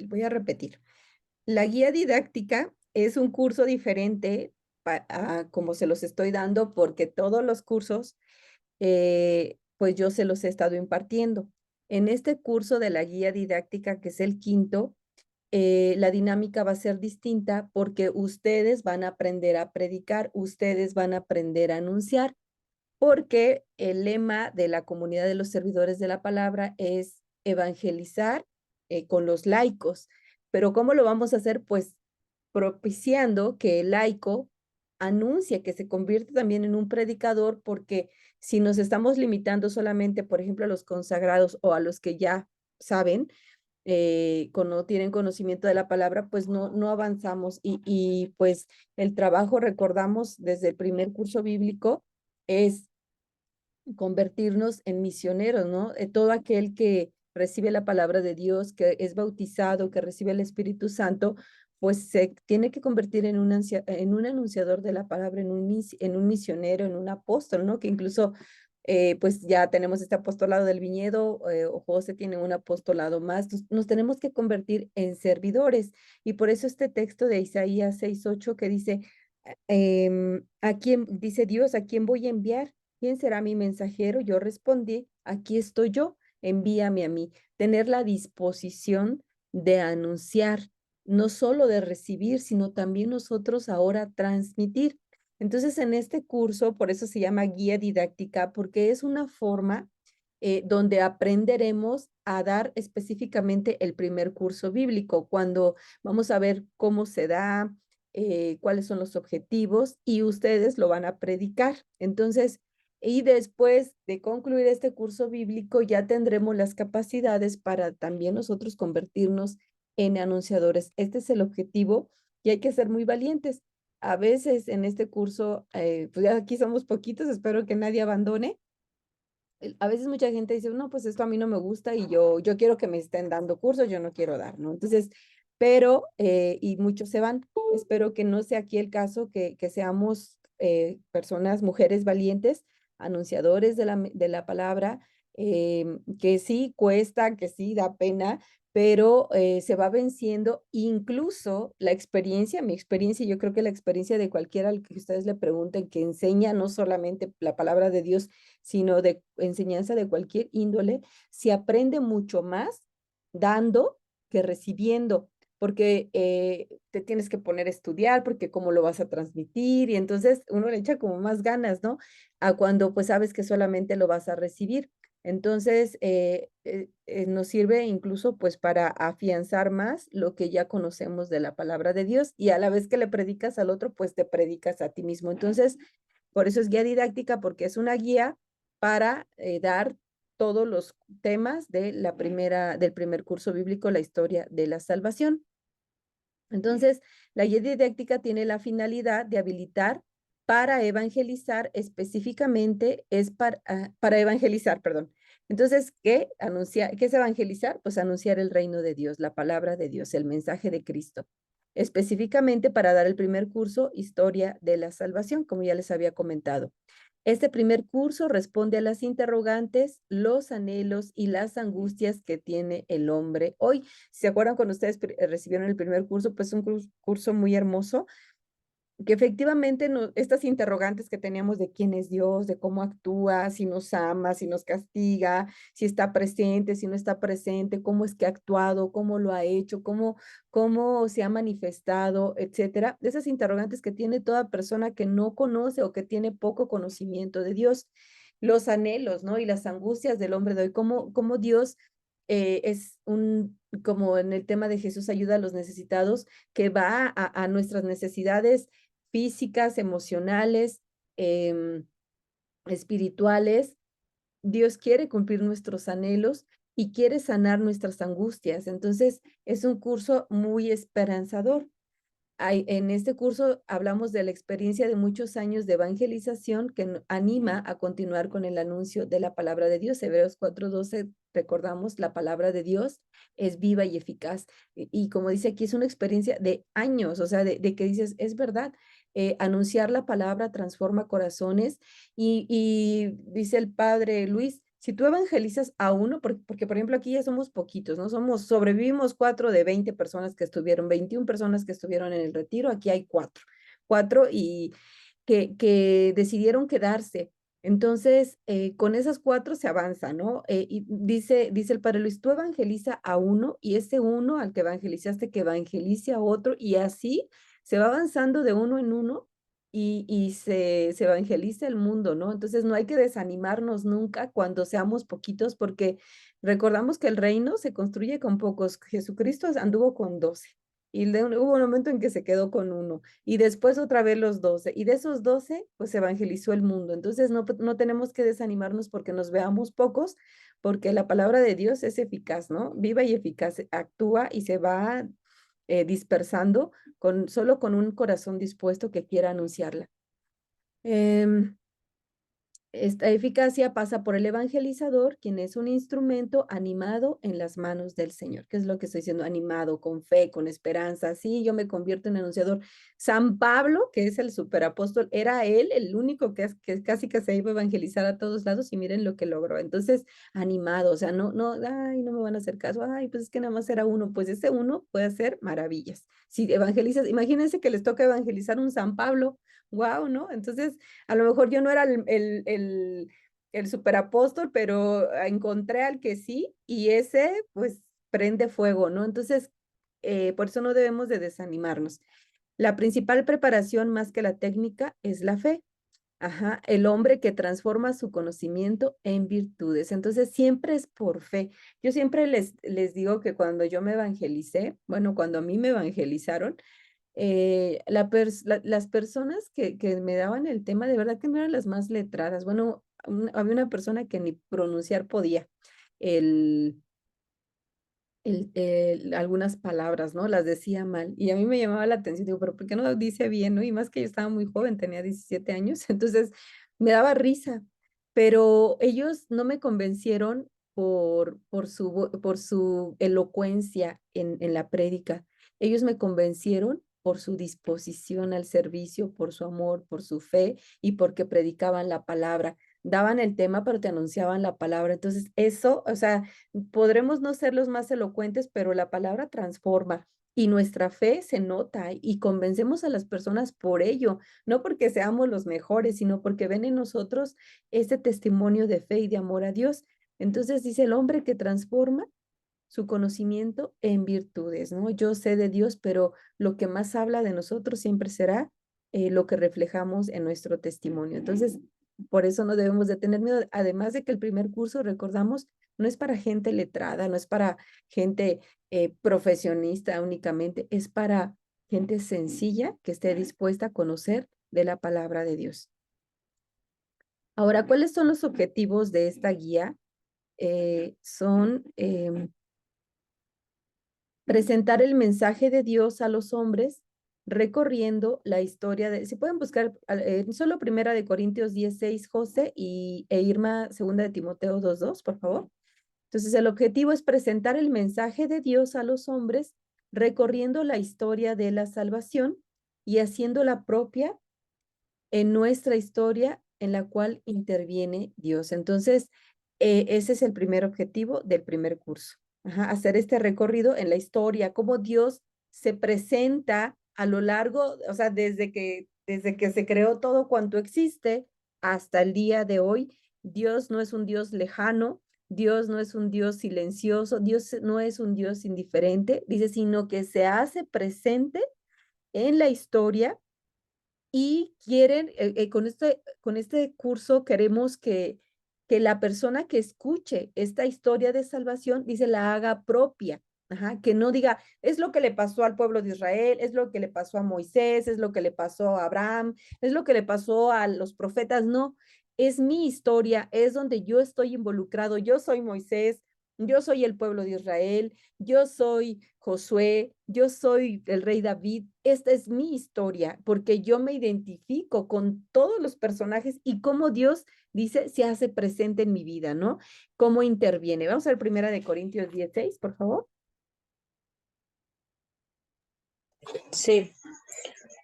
Voy a repetir. La guía didáctica es un curso diferente a como se los estoy dando, porque todos los cursos, pues yo se los he estado impartiendo. En este curso de la guía didáctica, que es el quinto, la dinámica va a ser distinta porque ustedes van a aprender a predicar, ustedes van a aprender a anunciar, porque el lema de la comunidad de los servidores de la palabra es evangelizar con los laicos. Pero ¿cómo lo vamos a hacer? Pues propiciando que el laico anuncie, que se convierte también en un predicador, porque si nos estamos limitando solamente, por ejemplo, a los consagrados o a los que ya saben, no tienen conocimiento de la palabra, pues no avanzamos. Pues el trabajo, recordamos, desde el primer curso bíblico, es convertirnos en misioneros, ¿no? Todo aquel que recibe la palabra de Dios, que es bautizado, que recibe el Espíritu Santo, pues se tiene que convertir en en un anunciador de la palabra, en un misionero, en un apóstol, ¿no? Que incluso, pues ya tenemos este apostolado del viñedo, o José tiene un apostolado más, nos tenemos que convertir en servidores. Y por eso este texto de Isaías 6:8 que dice, ¿a quién, dice Dios, a quién voy a enviar? ¿Quién será mi mensajero? Yo respondí, aquí estoy yo, envíame a mí. Tener la disposición de anunciar, no solo de recibir, sino también nosotros ahora transmitir. Entonces, en este curso, por eso se llama guía didáctica, porque es una forma donde aprenderemos a dar específicamente el primer curso bíblico, cuando vamos a ver cómo se da, cuáles son los objetivos y ustedes lo van a predicar. Entonces, y después de concluir este curso bíblico, ya tendremos las capacidades para también nosotros convertirnos en anunciadores. Este es el objetivo y hay que ser muy valientes. A veces en este curso, pues ya aquí somos poquitos, espero que nadie abandone. A veces mucha gente dice, no, pues esto a mí no me gusta y yo quiero que me estén dando cursos, yo no quiero dar, ¿no? Entonces, pero, y muchos se van. Espero que no sea aquí el caso, que seamos personas, mujeres valientes, anunciadores de de la palabra, que sí cuesta, que sí da pena, pero se va venciendo incluso la experiencia, mi experiencia, yo creo que la experiencia de cualquiera al que ustedes le pregunten que enseña no solamente la palabra de Dios, sino de enseñanza de cualquier índole, se aprende mucho más dando que recibiendo, porque te tienes que poner a estudiar, porque cómo lo vas a transmitir, y entonces uno le echa como más ganas, ¿no? A cuando pues sabes que solamente lo vas a recibir. Entonces, nos sirve incluso pues para afianzar más lo que ya conocemos de la palabra de Dios y a la vez que le predicas al otro, pues te predicas a ti mismo. Entonces, por eso es guía didáctica, porque es una guía para dar todos los temas de del primer curso bíblico, la historia de la salvación. Entonces, la guía didáctica tiene la finalidad de habilitar para evangelizar, específicamente es para evangelizar, perdón. Entonces, ¿qué es evangelizar? Pues anunciar el reino de Dios, la palabra de Dios, el mensaje de Cristo. Específicamente para dar el primer curso, historia de la salvación, como ya les había comentado. Este primer curso responde a las interrogantes, los anhelos y las angustias que tiene el hombre hoy. Si se acuerdan cuando ustedes recibieron el primer curso, pues un curso muy hermoso, que efectivamente estas interrogantes que teníamos de quién es Dios, de cómo actúa, si nos ama, si nos castiga, si está presente, si no está presente, cómo es que ha actuado, cómo lo ha hecho, cómo se ha manifestado, etcétera. De esas interrogantes que tiene toda persona que no conoce o que tiene poco conocimiento de Dios. Los anhelos, ¿no? Y las angustias del hombre de hoy, cómo Dios como en el tema de Jesús ayuda a los necesitados, que va a nuestras necesidades físicas, emocionales, em, espirituales. Dios quiere cumplir nuestros anhelos y quiere sanar nuestras angustias. Entonces, es un curso muy esperanzador. En este curso hablamos de la experiencia de muchos años de evangelización que anima a continuar con el anuncio de la palabra de Dios. Hebreos 4:12, recordamos, la palabra de Dios es viva y eficaz. Y como dice aquí, es una experiencia de años, o sea, de que dices, es verdad, anunciar la palabra transforma corazones y dice el padre Luis, si tú evangelizas a uno, porque por ejemplo aquí ya somos poquitos, ¿no? Sobrevivimos 4 de 20 personas que estuvieron, 21 personas que estuvieron en el retiro, aquí hay cuatro y que decidieron quedarse. Entonces, con esas 4 se avanza, ¿no? Y dice el Padre Luis, tú evangeliza a uno y ese uno al que evangelizaste que evangelice a otro y así se va avanzando de uno en uno y se evangeliza el mundo, ¿no? Entonces no hay que desanimarnos nunca cuando seamos poquitos porque recordamos que el reino se construye con pocos. Jesucristo anduvo con 12 y hubo un momento en que se quedó con uno y después otra vez los 12 y de esos 12 pues se evangelizó el mundo. Entonces no tenemos que desanimarnos porque nos veamos pocos, porque la palabra de Dios es eficaz, ¿no? Viva y eficaz, actúa y se va dispersando solo con un corazón dispuesto que quiera anunciarla. Em, Esta eficacia pasa por el evangelizador, quien es un instrumento animado en las manos del Señor. ¿Qué es lo que estoy diciendo? Animado, con fe, con esperanza. Sí, yo me convierto en anunciador. San Pablo, que es el superapóstol, era él el único que casi que se iba a evangelizar a todos lados y miren lo que logró. Entonces, animado, o sea, ay, no me van a hacer caso. Ay, pues es que nada más era uno. Pues ese uno puede hacer maravillas. Si evangelizas, imagínense que les toca evangelizar un San Pablo. Wow, ¿no? Entonces, a lo mejor yo no era el superapóstol, pero encontré al que sí, y ese pues prende fuego, ¿no? Entonces, por eso no debemos de desanimarnos. La principal preparación más que la técnica es la fe. Ajá, el hombre que transforma su conocimiento en virtudes. Entonces, siempre es por fe. Yo siempre les digo que cuando yo me evangelicé, bueno, cuando a mí me evangelizaron, las personas que me daban el tema, de verdad que no eran las más letradas. Bueno, había una persona que ni pronunciar podía el, algunas palabras, ¿no? Las decía mal. Y a mí me llamaba la atención, digo, pero ¿por qué no dice bien, no? Y más que yo estaba muy joven, tenía 17 años, entonces me daba risa. Pero ellos no me convencieron por su elocuencia en la prédica. Ellos me convencieron por su disposición al servicio, por su amor, por su fe y porque predicaban la palabra. Daban el tema, pero te anunciaban la palabra. Entonces, eso, o sea, podremos no ser los más elocuentes, pero la palabra transforma y nuestra fe se nota y convencemos a las personas por ello, no porque seamos los mejores, sino porque ven en nosotros ese testimonio de fe y de amor a Dios. Entonces dice el hombre que transforma su conocimiento en virtudes, ¿no? Yo sé de Dios, pero lo que más habla de nosotros siempre será lo que reflejamos en nuestro testimonio. Entonces, por eso no debemos de tener miedo, además de que el primer curso, recordamos, no es para gente letrada, no es para gente profesionista únicamente, es para gente sencilla que esté dispuesta a conocer de la palabra de Dios. Ahora, ¿cuáles son los objetivos de esta guía? Son presentar el mensaje de Dios a los hombres recorriendo la historia de, si pueden buscar solo Primera de Corintios 16, José, e Irma Segunda de Timoteo 2:2, por favor. Entonces, el objetivo es presentar el mensaje de Dios a los hombres recorriendo la historia de la salvación y haciéndola propia en nuestra historia en la cual interviene Dios. Entonces, ese es el primer objetivo del primer curso. Ajá, hacer este recorrido en la historia, cómo Dios se presenta a lo largo, o sea, desde que se creó todo cuanto existe hasta el día de hoy. Dios no es un Dios lejano, Dios no es un Dios silencioso, Dios no es un Dios indiferente, dice, sino que se hace presente en la historia y quieren, con este curso queremos que la persona que escuche esta historia de salvación, dice, la haga propia. Ajá, que no diga, es lo que le pasó al pueblo de Israel, es lo que le pasó a Moisés, es lo que le pasó a Abraham, es lo que le pasó a los profetas. No, es mi historia, es donde yo estoy involucrado. Yo soy Moisés, yo soy el pueblo de Israel, yo soy Josué, yo soy el rey David. Esta es mi historia porque yo me identifico con todos los personajes y cómo Dios dice se hace presente en mi vida, ¿no? Cómo interviene. Vamos a ver Primera de Corintios 16, por favor. Sí,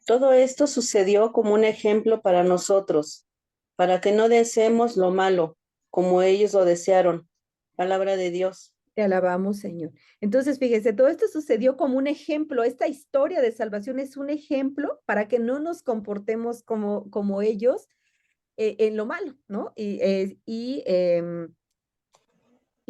todo esto sucedió como un ejemplo para nosotros, para que no deseemos lo malo, como ellos lo desearon. Palabra de Dios. Te alabamos, Señor. Entonces, fíjese, todo esto sucedió como un ejemplo. Esta historia de salvación es un ejemplo para que no nos comportemos como ellos en lo malo, ¿no? Y,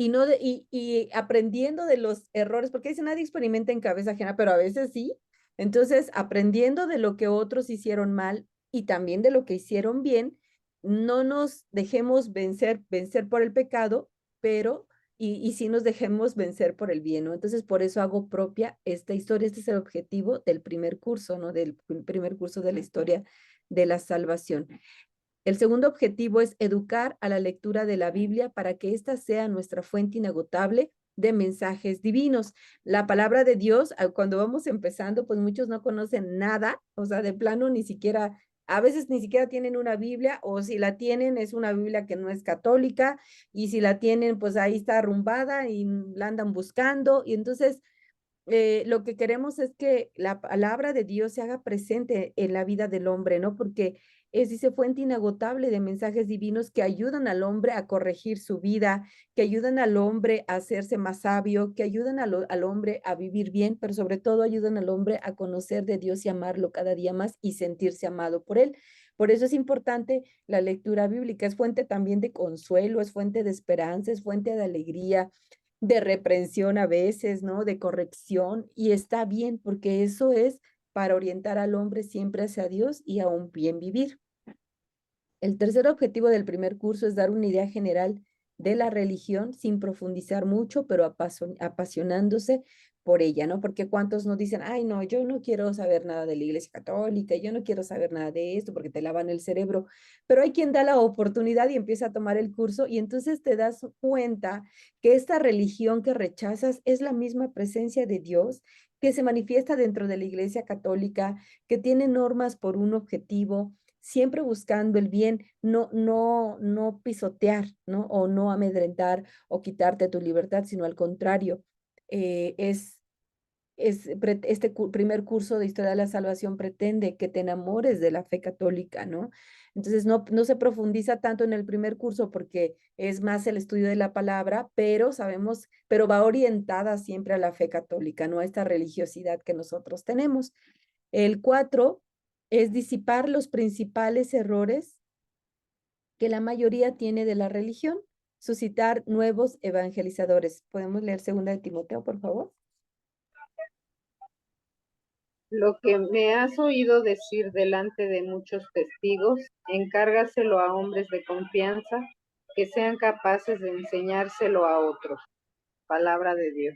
no y aprendiendo de los errores, porque dice nadie experimenta en cabeza ajena, pero a veces sí. Entonces, aprendiendo de lo que otros hicieron mal y también de lo que hicieron bien, no nos dejemos vencer por el pecado, pero y sí nos dejemos vencer por el bien, ¿no? Entonces, por eso hago propia esta historia. Este es el objetivo del primer curso, ¿no? Del primer curso de la historia de la salvación. El segundo objetivo es educar a la lectura de la Biblia para que ésta sea nuestra fuente inagotable de mensajes divinos. La palabra de Dios, cuando vamos empezando, pues muchos no conocen nada, o sea, de plano ni siquiera, a veces ni siquiera tienen una Biblia, o si la tienen es una Biblia que no es católica, y si la tienen, pues ahí está arrumbada y la andan buscando, y entonces lo que queremos es que la palabra de Dios se haga presente en la vida del hombre, ¿no? Porque es, dice, fuente inagotable de mensajes divinos que ayudan al hombre a corregir su vida, que ayudan al hombre a hacerse más sabio, que ayudan al hombre a vivir bien, pero sobre todo ayudan al hombre a conocer de Dios y amarlo cada día más y sentirse amado por él. Por eso es importante la lectura bíblica, es fuente también de consuelo, es fuente de esperanza, es fuente de alegría, de reprensión a veces, ¿no? De corrección, y está bien, porque eso es para orientar al hombre siempre hacia Dios y a un bien vivir. El tercer objetivo del primer curso es dar una idea general de la religión sin profundizar mucho, pero apasionándose por ella, ¿no? Porque cuántos nos dicen, ay, no, yo no quiero saber nada de la Iglesia Católica, yo no quiero saber nada de esto porque te lavan el cerebro, pero hay quien da la oportunidad y empieza a tomar el curso y entonces te das cuenta que esta religión que rechazas es la misma presencia de Dios que se manifiesta dentro de la Iglesia Católica, que tiene normas por un objetivo, siempre buscando el bien, no pisotear, ¿no? O no amedrentar o quitarte tu libertad, sino al contrario, eh, es, este primer curso de Historia de la Salvación pretende que te enamores de la fe católica, ¿no? Entonces no se profundiza tanto en el primer curso porque es más el estudio de la palabra, pero sabemos, pero va orientada siempre a la fe católica, ¿no? A esta religiosidad que nosotros tenemos. El 4 es disipar los principales errores que la mayoría tiene de la religión, suscitar nuevos evangelizadores. ¿Podemos leer segunda de Timoteo, por favor? Lo que me has oído decir delante de muchos testigos, encárgaselo a hombres de confianza que sean capaces de enseñárselo a otros. Palabra de Dios.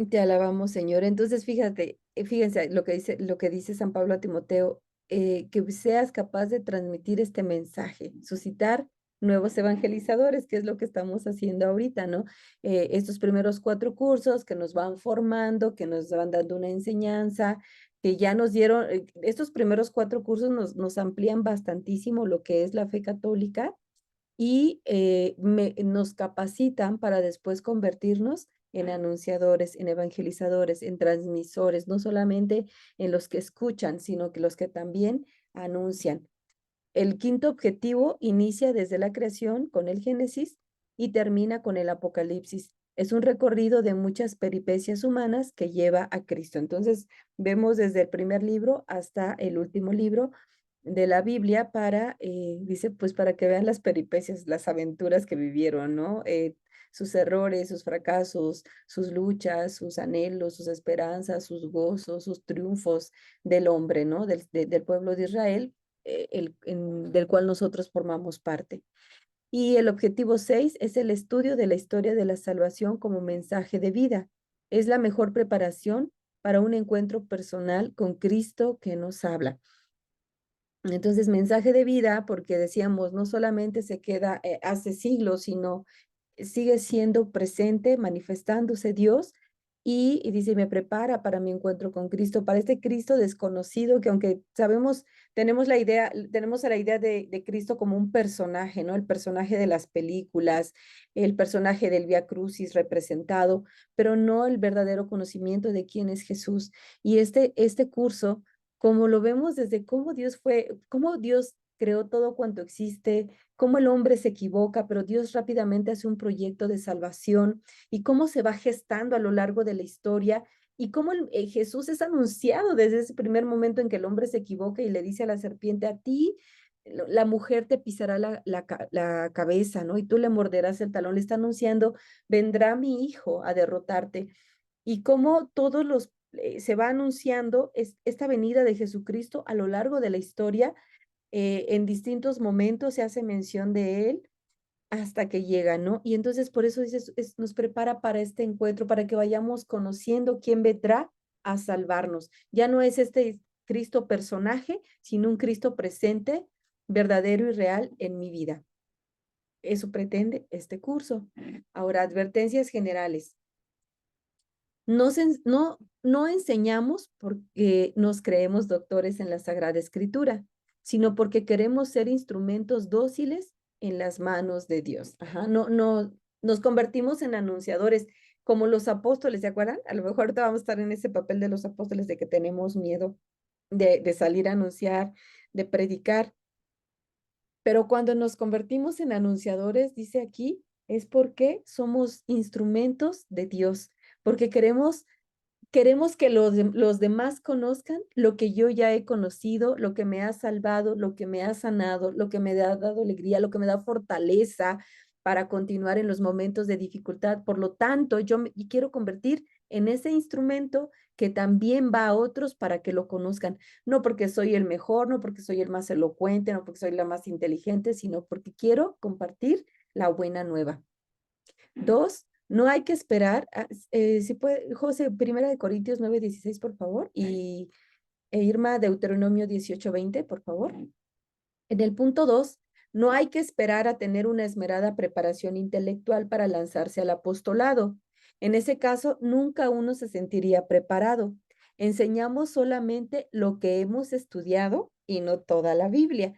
Te alabamos, Señor. Entonces, fíjate, fíjense lo que dice San Pablo a Timoteo, que seas capaz de transmitir este mensaje, suscitar nuevos evangelizadores, que es lo que estamos haciendo ahorita, ¿no? Estos primeros 4 cursos que nos van formando, que nos van dando una enseñanza, que ya nos dieron, estos primeros 4 cursos nos amplían bastantísimo lo que es la fe católica y nos capacitan para después convertirnos en anunciadores, en evangelizadores, en transmisores, no solamente en los que escuchan, sino que los que también anuncian. El quinto objetivo inicia desde la creación con el Génesis y termina con el Apocalipsis. Es un recorrido de muchas peripecias humanas que lleva a Cristo. Entonces, vemos desde el primer libro hasta el último libro de la Biblia para, dice, pues para que vean las peripecias, las aventuras que vivieron, ¿no? Sus errores, sus fracasos, sus luchas, sus anhelos, sus esperanzas, sus gozos, sus triunfos del hombre, ¿no? Del pueblo de Israel, del cual nosotros formamos parte. Y el objetivo 6 es el estudio de la historia de la salvación como mensaje de vida. Es la mejor preparación para un encuentro personal con Cristo que nos habla. Entonces, mensaje de vida, porque decíamos, no solamente se queda hace siglos, sino sigue siendo presente, manifestándose Dios, y dice, me prepara para mi encuentro con Cristo, para este Cristo desconocido, que aunque sabemos, tenemos a la idea de Cristo como un personaje, ¿no? El personaje de las películas, el personaje del Vía Crucis representado, pero no el verdadero conocimiento de quién es Jesús. Y este curso, como lo vemos desde cómo Dios creó todo cuanto existe, cómo el hombre se equivoca, pero Dios rápidamente hace un proyecto de salvación y cómo se va gestando a lo largo de la historia y cómo Jesús es anunciado desde ese primer momento en que el hombre se equivoca y le dice a la serpiente, a ti la mujer te pisará la cabeza, ¿no? Y tú le morderás el talón. Le está anunciando, vendrá mi hijo a derrotarte. Y cómo todos los, se va anunciando esta venida de Jesucristo a lo largo de la historia. En distintos momentos se hace mención de él hasta que llega, ¿no? Y entonces por eso dices, nos prepara para este encuentro, para que vayamos conociendo quién vendrá a salvarnos. Ya no es este Cristo personaje, sino un Cristo presente, verdadero y real en mi vida. Eso pretende este curso. Ahora, advertencias generales. No enseñamos porque nos creemos doctores en la Sagrada Escritura, sino porque queremos ser instrumentos dóciles en las manos de Dios. Ajá, no, nos convertimos en anunciadores, como los apóstoles, ¿se acuerdan? A lo mejor ahorita vamos a estar en ese papel de los apóstoles de que tenemos miedo de salir a anunciar, de predicar. Pero cuando nos convertimos en anunciadores, dice aquí, es porque somos instrumentos de Dios, porque queremos que los demás conozcan lo que yo ya he conocido, lo que me ha salvado, lo que me ha sanado, lo que me ha dado alegría, lo que me da fortaleza para continuar en los momentos de dificultad. Por lo tanto, yo me quiero convertir en ese instrumento que también va a otros para que lo conozcan. No porque soy el mejor, no porque soy el más elocuente, no porque soy la más inteligente, sino porque quiero compartir la buena nueva. 2, no hay que esperar, si puede, José, Primera de Corintios 9:16, por favor, e Irma, Deuteronomio 18:20, por favor. En el punto 2, no hay que esperar a tener una esmerada preparación intelectual para lanzarse al apostolado. En ese caso, nunca uno se sentiría preparado. Enseñamos solamente lo que hemos estudiado y no toda la Biblia.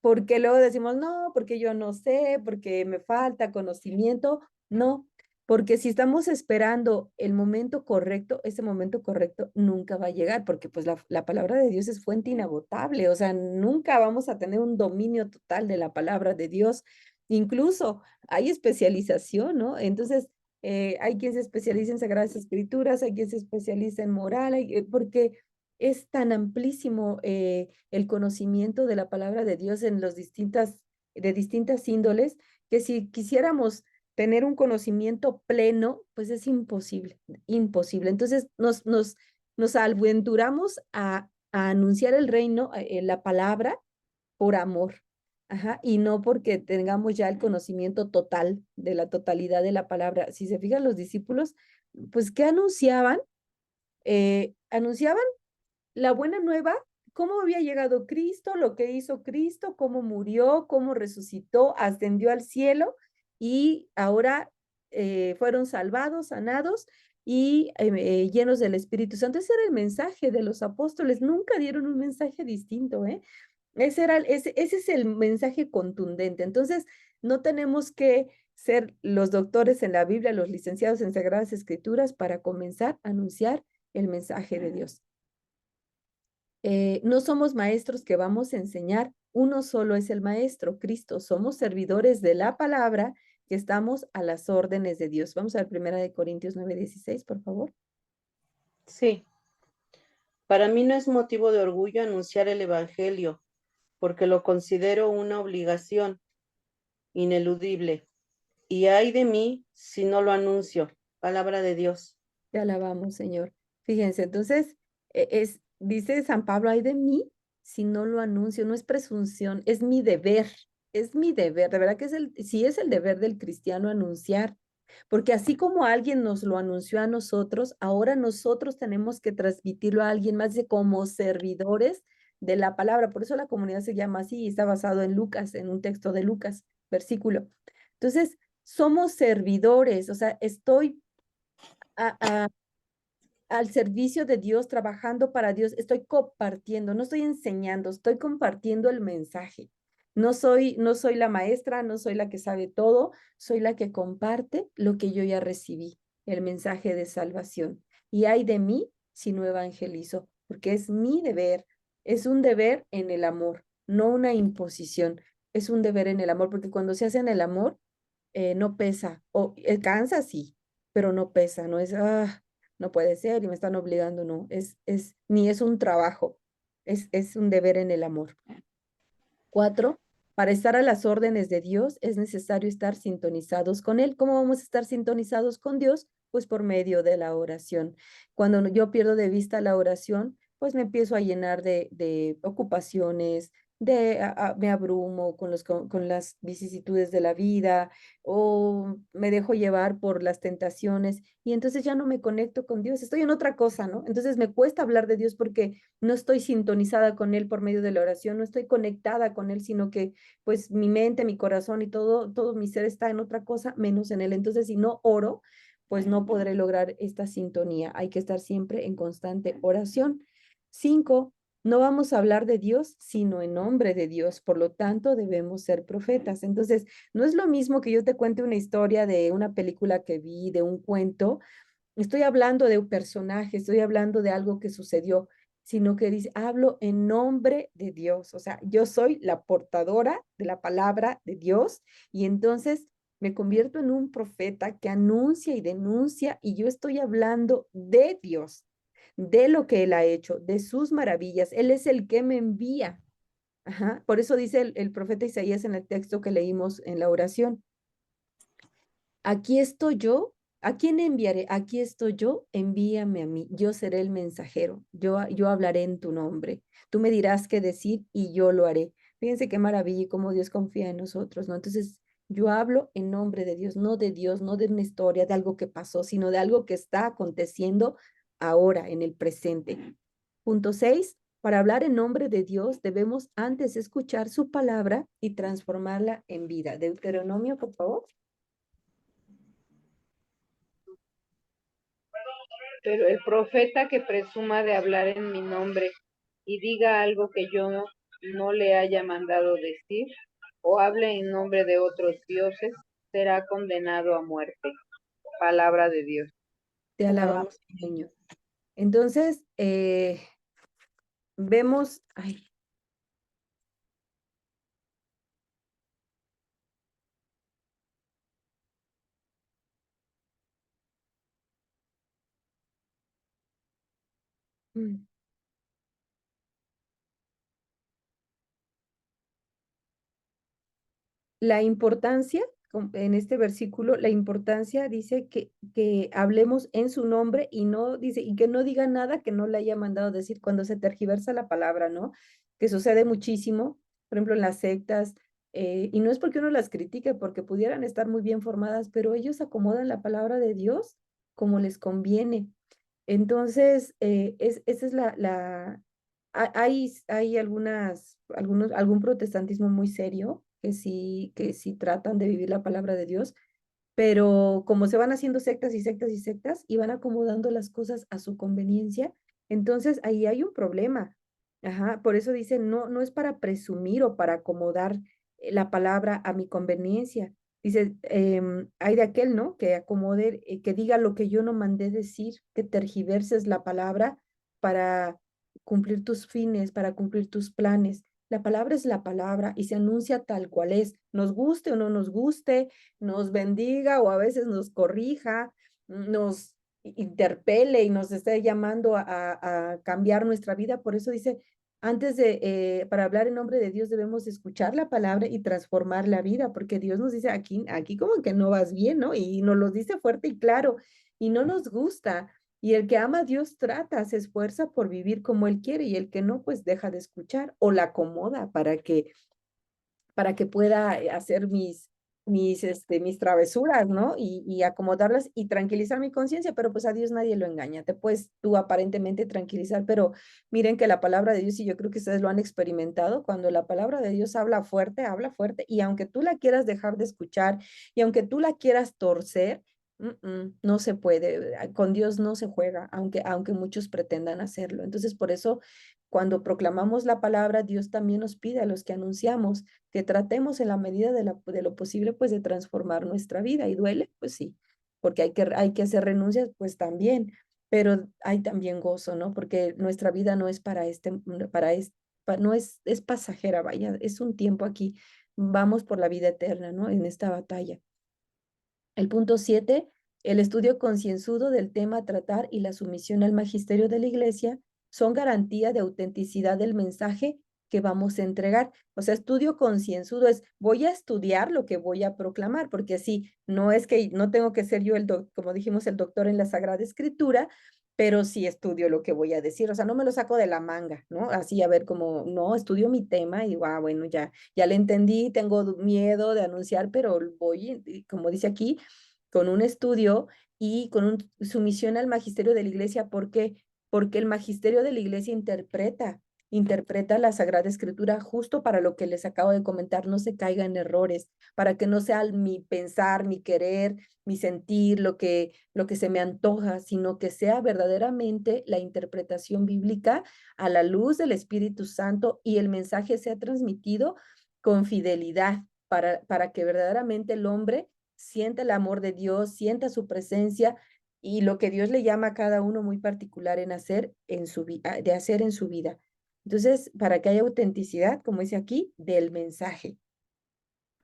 Porque luego decimos, no, porque yo no sé, porque me falta conocimiento. No, porque si estamos esperando el momento correcto, ese momento correcto nunca va a llegar, porque pues la palabra de Dios es fuente inagotable, o sea, nunca vamos a tener un dominio total de la palabra de Dios. Incluso hay especialización, ¿no? Entonces, hay quien se especializa en Sagradas Escrituras, hay quien se especializa en moral, porque es tan amplísimo el conocimiento de la palabra de Dios en de distintas índoles, que si quisiéramos tener un conocimiento pleno, pues es imposible, imposible. Entonces nos aventuramos a anunciar el reino, la palabra, por amor. Ajá, y no porque tengamos ya el conocimiento total de la totalidad de la palabra. Si se fijan los discípulos, pues, ¿qué anunciaban? Anunciaban la buena nueva, cómo había llegado Cristo, lo que hizo Cristo, cómo murió, cómo resucitó, ascendió al cielo y ahora fueron salvados, sanados y llenos del Espíritu Santo. Ese era el mensaje de los apóstoles, nunca dieron un mensaje distinto, ¿eh? Ese es el mensaje contundente. Entonces, no tenemos que ser los doctores en la Biblia, los licenciados en Sagradas Escrituras para comenzar a anunciar el mensaje de Dios. No somos maestros que vamos a enseñar, uno solo es el maestro, Cristo. Somos servidores de la palabra que estamos a las órdenes de Dios. Vamos a ver 1 Corintios 9:16, por favor. Sí, para mí no es motivo de orgullo anunciar el Evangelio, porque lo considero una obligación ineludible. Y ay de mí si no lo anuncio. Palabra de Dios. Te alabamos, Señor. Fíjense, entonces, dice San Pablo, ay de mí si no lo anuncio, no es presunción, es mi deber, de verdad que sí es el deber del cristiano anunciar, porque así como alguien nos lo anunció a nosotros, ahora nosotros tenemos que transmitirlo a alguien más como servidores de la palabra. Por eso la comunidad se llama así y está basado en Lucas, en un texto de Lucas, versículo. Entonces, somos servidores, o sea, estoy a, al servicio de Dios, trabajando para Dios, estoy compartiendo, no estoy enseñando, estoy compartiendo el mensaje. No soy la maestra, no soy la que sabe todo, soy la que comparte lo que yo ya recibí, el mensaje de salvación. Y ay de mí si no evangelizo, porque es mi deber, es un deber en el amor. no una imposición, es un deber en el amor, porque cuando se hace en el amor, no pesa, o cansa, sí, pero no pesa, no es, no puede ser y me están obligando, no, ni es un trabajo, es un deber en el amor. 4, para estar a las órdenes de Dios es necesario estar sintonizados con Él. ¿Cómo vamos a estar sintonizados con Dios? Pues por medio de la oración. Cuando yo pierdo de vista la oración, pues me empiezo a llenar de ocupaciones, me abrumo con las vicisitudes de la vida o me dejo llevar por las tentaciones y entonces ya no me conecto con Dios, estoy en otra cosa, ¿no? Entonces me cuesta hablar de Dios porque no estoy sintonizada con Él por medio de la oración, no estoy conectada con Él, sino que pues mi mente, mi corazón y todo mi ser está en otra cosa menos en Él. Entonces, si no oro, pues no podré lograr esta sintonía. Hay que estar siempre en constante oración. 5, no vamos a hablar de Dios, sino en nombre de Dios. Por lo tanto, debemos ser profetas. Entonces, no es lo mismo que yo te cuente una historia de una película que vi, de un cuento. Estoy hablando de un personaje, estoy hablando de algo que sucedió, sino que dice, hablo en nombre de Dios. O sea, yo soy la portadora de la palabra de Dios y entonces me convierto en un profeta que anuncia y denuncia y yo estoy hablando de Dios, de lo que Él ha hecho, de sus maravillas. Él es el que me envía. Ajá. Por eso dice el profeta Isaías en el texto que leímos en la oración. Aquí estoy yo. ¿A quién enviaré? Aquí estoy yo, envíame a mí. Yo seré el mensajero. Yo hablaré en tu nombre. Tú me dirás qué decir y yo lo haré. Fíjense qué maravilla y cómo Dios confía en nosotros, ¿no? Entonces, yo hablo en nombre de Dios, no de una historia, de algo que pasó, sino de algo que está aconteciendo ahora, en el presente. Punto 6. Para hablar en nombre de Dios, debemos antes escuchar su palabra y transformarla en vida. Deuteronomio, por favor. Pero el profeta que presuma de hablar en mi nombre y diga algo que yo no le haya mandado decir, o hable en nombre de otros dioses, será condenado a muerte. Palabra de Dios. Te alabamos, Señor. Entonces, vemos, ay, mm, la importancia, en este versículo, la importancia dice que hablemos en su nombre y no dice, y que no diga nada que no le haya mandado decir cuando se tergiversa la palabra, ¿no? Que sucede muchísimo, por ejemplo, en las sectas, y no es porque uno las critique, porque pudieran estar muy bien formadas, pero ellos acomodan la palabra de Dios como les conviene. Entonces, esa es hay algún protestantismo muy serio que sí tratan de vivir la palabra de Dios, pero como se van haciendo sectas y sectas y sectas y van acomodando las cosas a su conveniencia, entonces ahí hay un problema. Ajá, por eso dice, no, no es para presumir o para acomodar la palabra a mi conveniencia. Dice, hay de aquel, ¿no? Que acomode, que diga lo que yo no mandé decir, que tergiverses la palabra para cumplir tus fines, para cumplir tus planes. La palabra es la palabra y se anuncia tal cual es, nos guste o no nos guste, nos bendiga o a veces nos corrija, nos interpele y nos esté llamando a cambiar nuestra vida. Por eso dice, para hablar en nombre de Dios debemos escuchar la palabra y transformar la vida, porque Dios nos dice aquí como que no vas bien, ¿no? Y nos lo dice fuerte y claro, y no nos gusta. Y el que ama a Dios trata, se esfuerza por vivir como Él quiere, y el que no, pues deja de escuchar o la acomoda para que pueda hacer mis travesuras, ¿no? Y acomodarlas y tranquilizar mi conciencia, pero pues a Dios nadie lo engaña. Te puedes tú aparentemente tranquilizar, pero miren que la palabra de Dios, y yo creo que ustedes lo han experimentado, cuando la palabra de Dios habla fuerte, y aunque tú la quieras dejar de escuchar, y aunque tú la quieras torcer, no se puede, con Dios no se juega, aunque muchos pretendan hacerlo. Entonces, por eso, cuando proclamamos la palabra, Dios también nos pide a los que anunciamos que tratemos en la medida de lo posible, pues de transformar nuestra vida. ¿Y duele? Pues sí, porque hay que hacer renuncias, pues también, pero hay también gozo, ¿no? Porque nuestra vida no es es pasajera, vaya, es un tiempo aquí. Vamos por la vida eterna, ¿no? En esta batalla. El punto 7, el estudio concienzudo del tema a tratar y la sumisión al magisterio de la Iglesia son garantía de autenticidad del mensaje que vamos a entregar. O sea, estudio concienzudo es, voy a estudiar lo que voy a proclamar, porque así no es que no tengo que ser yo como dijimos, el doctor en la Sagrada Escritura, pero sí estudio lo que voy a decir. O sea, no me lo saco de la manga, ¿no? Así a ver como, no, estudio mi tema y bueno, ya le entendí, tengo miedo de anunciar, pero voy, como dice aquí, con un estudio y con sumisión al magisterio de la Iglesia. ¿Por qué? Porque el magisterio de la Iglesia interpreta la Sagrada Escritura justo para lo que les acabo de comentar, no se caiga en errores, para que no sea mi pensar, mi querer, mi sentir, lo que se me antoja, sino que sea verdaderamente la interpretación bíblica a la luz del Espíritu Santo y el mensaje sea transmitido con fidelidad para que verdaderamente el hombre sienta el amor de Dios, sienta su presencia y lo que Dios le llama a cada uno muy particular en hacer de hacer en su vida. Entonces, para que haya autenticidad, como dice aquí, del mensaje.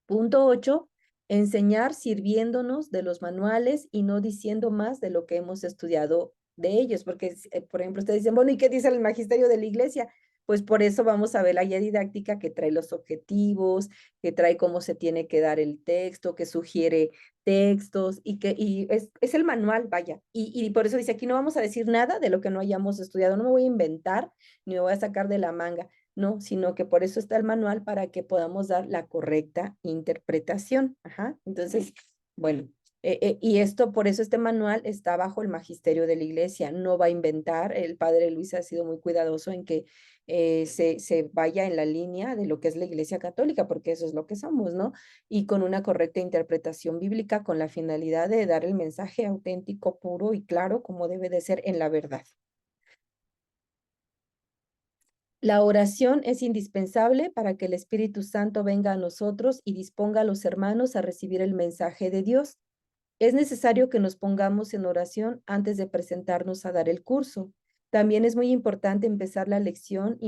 Punto 8, enseñar sirviéndonos de los manuales y no diciendo más de lo que hemos estudiado de ellos, porque, por ejemplo, ustedes dicen, bueno, ¿y qué dice el magisterio de la Iglesia? Pues por eso vamos a ver la guía didáctica que trae los objetivos, que trae cómo se tiene que dar el texto, que sugiere textos y es el manual, vaya. Y por eso dice, aquí no vamos a decir nada de lo que no hayamos estudiado, no me voy a inventar ni me voy a sacar de la manga. No, sino que por eso está el manual para que podamos dar la correcta interpretación. Ajá. Entonces, bueno, y esto, por eso este manual está bajo el magisterio de la Iglesia, no va a inventar, el padre Luis ha sido muy cuidadoso en que se vaya en la línea de lo que es la Iglesia Católica, porque eso es lo que somos, ¿no? Y con una correcta interpretación bíblica con la finalidad de dar el mensaje auténtico, puro y claro como debe de ser en la verdad. La oración es indispensable para que el Espíritu Santo venga a nosotros y disponga a los hermanos a recibir el mensaje de Dios. Es necesario que nos pongamos en oración antes de presentarnos a dar el curso. También es muy importante empezar la lección,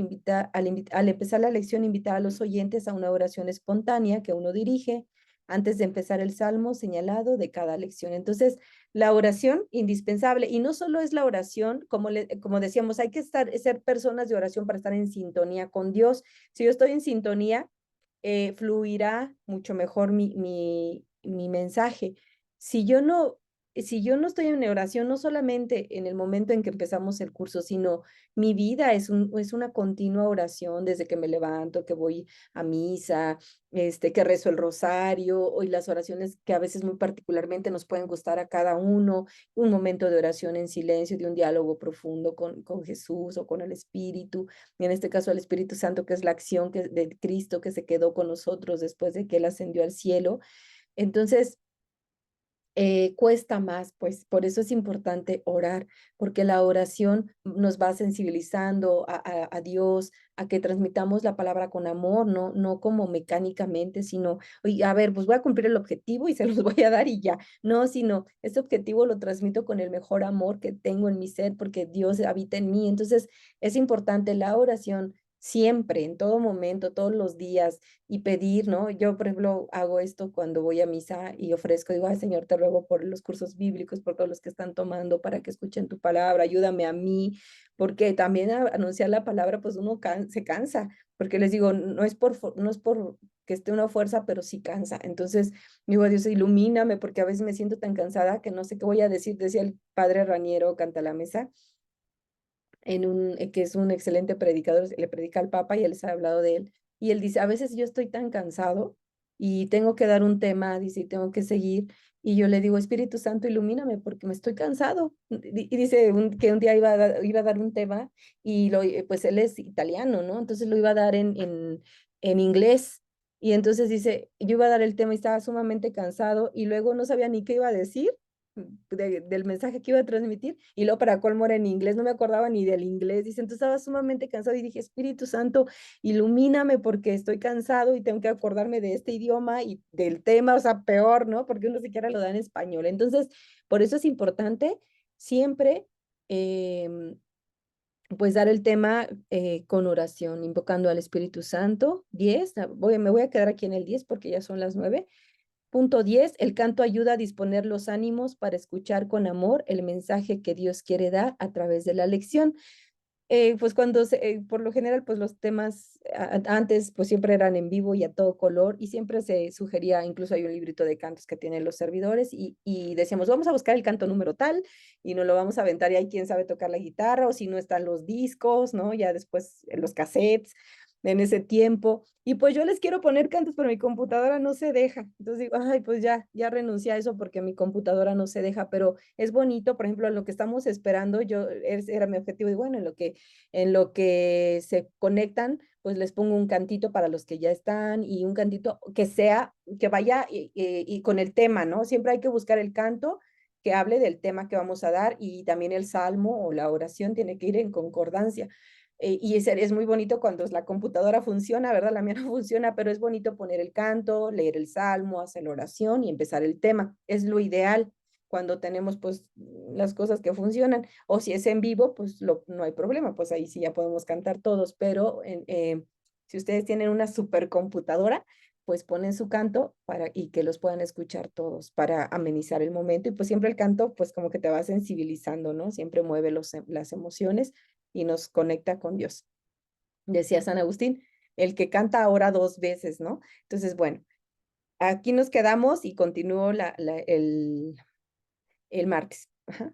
al empezar la lección, invitar a los oyentes a una oración espontánea que uno dirige antes de empezar el salmo señalado de cada lección. Entonces, la oración indispensable, y no solo es la oración, como decíamos, hay que ser personas de oración para estar en sintonía con Dios. Si yo estoy en sintonía, fluirá mucho mejor mi mensaje. Si yo no, si yo no estoy en oración, no solamente en el momento en que empezamos el curso, sino mi vida es una continua oración desde que me levanto, que voy a misa, que rezo el rosario, y las oraciones que a veces muy particularmente nos pueden gustar a cada uno, un momento de oración en silencio, de un diálogo profundo con Jesús o con el Espíritu, en este caso el Espíritu Santo, que es la acción de Cristo que se quedó con nosotros después de que Él ascendió al cielo. Entonces, cuesta más, pues por eso es importante orar, porque la oración nos va sensibilizando a Dios, a que transmitamos la palabra con amor, no como mecánicamente, sino, oye, a ver, pues voy a cumplir el objetivo y se los voy a dar y ya, no, sino este objetivo lo transmito con el mejor amor que tengo en mi ser, porque Dios habita en mí. Entonces es importante la oración siempre, en todo momento, todos los días y pedir, ¿no? Yo, por ejemplo, hago esto cuando voy a misa y ofrezco, digo, ay, Señor, te ruego por los cursos bíblicos, por todos los que están tomando, para que escuchen tu palabra, ayúdame a mí, porque también anunciar la palabra, pues uno se cansa, porque les digo, no es por que esté una fuerza, pero sí cansa. Entonces, digo, Dios, ilumíname, porque a veces me siento tan cansada que no sé qué voy a decir, decía el padre Raniero, canta la mesa, que es un excelente predicador, le predica al Papa y él se ha hablado de él. Y él dice, a veces yo estoy tan cansado y tengo que dar un tema, dice, y tengo que seguir. Y yo le digo, Espíritu Santo, ilumíname porque me estoy cansado. Y dice que un día iba a dar un tema y pues él es italiano, ¿no? Entonces lo iba a dar en inglés. Y entonces dice, yo iba a dar el tema y estaba sumamente cansado y luego no sabía ni qué iba a decir del mensaje que iba a transmitir, y luego para colmo era en inglés, no me acordaba ni del inglés, dice, entonces estaba sumamente cansado y dije, Espíritu Santo, ilumíname porque estoy cansado y tengo que acordarme de este idioma y del tema, o sea, peor, ¿no? Porque uno siquiera lo da en español. Entonces, por eso es importante siempre pues dar el tema con oración, invocando al Espíritu Santo. 10, me voy a quedar aquí en el 10 porque ya son las 9. Punto 10, el canto ayuda a disponer los ánimos para escuchar con amor el mensaje que Dios quiere dar a través de la lección. Pues por lo general, pues los temas antes pues siempre eran en vivo y a todo color y siempre se sugería, incluso hay un librito de cantos que tienen los servidores y decíamos, vamos a buscar el canto número tal y nos lo vamos a aventar y hay quien sabe tocar la guitarra o si no están los discos, ¿no? Ya después los cassettes en ese tiempo. Y pues yo les quiero poner cantos, pero mi computadora no se deja. Entonces digo, ay, pues ya renuncié a eso porque mi computadora no se deja, pero es bonito, por ejemplo, en lo que estamos esperando, era mi objetivo y bueno, en lo que se conectan, pues les pongo un cantito para los que ya están y un cantito que vaya y con el tema, ¿no? Siempre hay que buscar el canto que hable del tema que vamos a dar y también el salmo o la oración tiene que ir en concordancia. Y es muy bonito cuando la computadora funciona, ¿verdad? La mía no funciona, pero es bonito poner el canto, leer el salmo, hacer la oración y empezar el tema. Es lo ideal cuando tenemos pues las cosas que funcionan. O si es en vivo, pues no hay problema, pues ahí sí ya podemos cantar todos, pero si ustedes tienen una supercomputadora, pues ponen su canto y que los puedan escuchar todos para amenizar el momento. Y pues siempre el canto, pues como que te va sensibilizando, ¿no? Siempre mueve las emociones y nos conecta con Dios. Decía San Agustín, el que canta ahora 2 veces, ¿no? Entonces, bueno, aquí nos quedamos y continúo el martes. Ajá.